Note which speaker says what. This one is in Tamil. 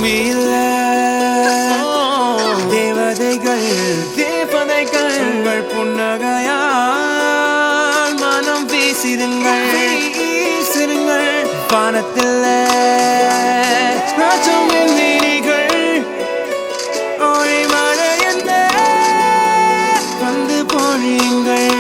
Speaker 1: பூமியில் தேவதைகள் உங்கள் புன்னகையால் மனம் வீசிருங்கள் வானத்தில் ராஜமின் நீரிகள் ஒளி மழை என்ன வந்து பொழியுங்கள்.